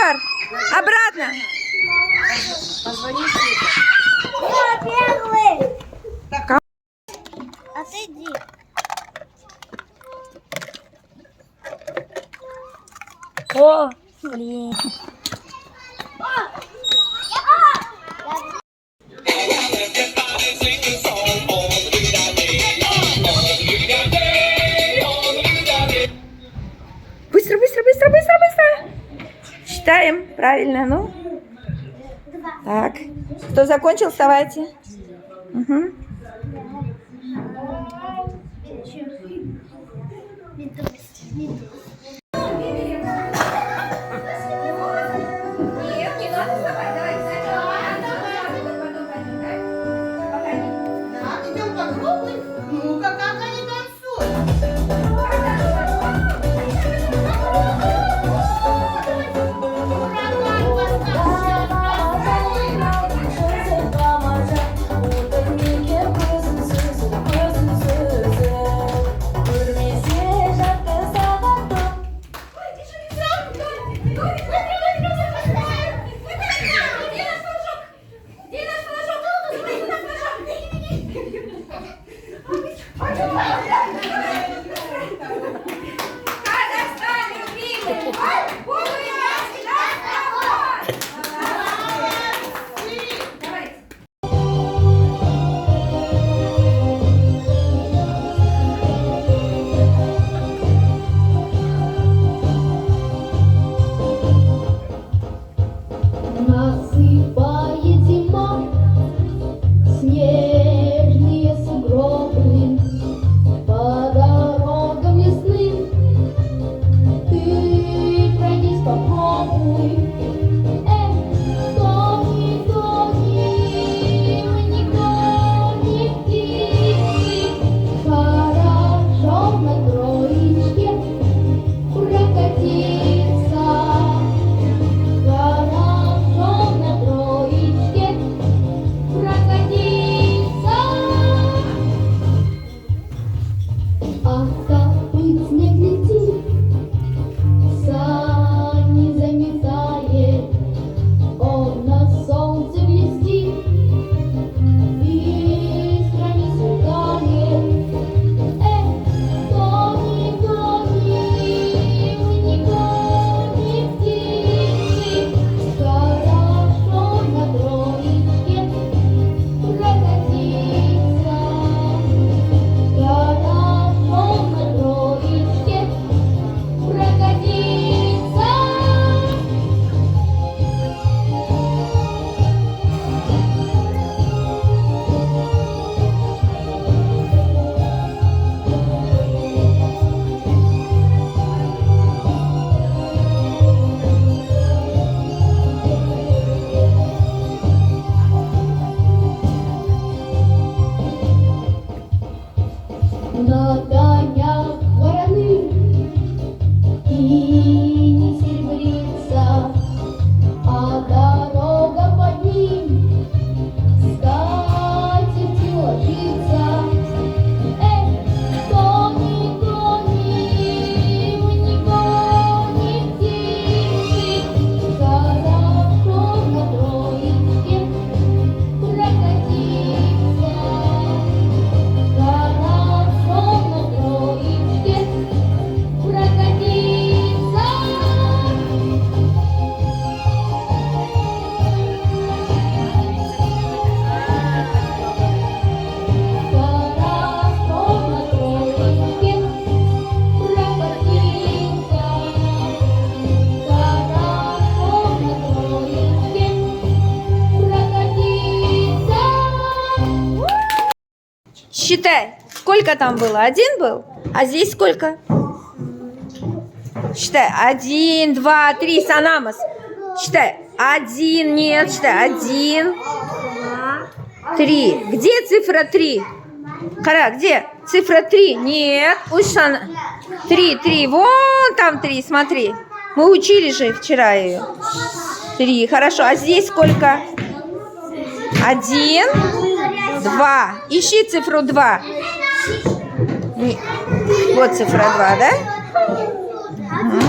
Егор, обратно. Я первый. Отойди. О, блин. Быстро, быстро, быстро, быстро, быстро. Считаем правильно, ну. Так. Кто закончил, вставайте. Угу. Идем попробуй. Ну-ка, как они танцуют. Насыпает зима снежные сугробы по дорогам лесным. Ты пройдись попробуй. Тони, Тони, мы никто не птицы. Хорошо на троечке прокатиться. Хорошо на троечке прокатиться. А копыт снег летит, сани заметает, он на солнце блестит, искрами светает. Тони, Тони, мы никто не птицы. Хорошо на троечке прокатиться. Хорошо на троечке прокатиться. На конях вороны и не серебрится, а дорога под ним скатертью ложится. Тони, Тони, мы никто не птицы. Хорошо на троечке прокатиться. Хорошо на троечке прокатиться. Хорошо на троечке прокатиться. Хорошо на троечке прокатиться. Считай, сколько там было? Один был? А здесь сколько? Считай, 1, 2, 3, Санамас. Считай, 1, нет, считай, 1, 3. Где цифра 3? Кара, где? Цифра 3? Нет, Ушан. 3, вон там 3, смотри. Мы учили же вчера ее. 3, хорошо. А здесь сколько? 1, 2. Ищи цифру 2. Вот цифра 2, да? Угу.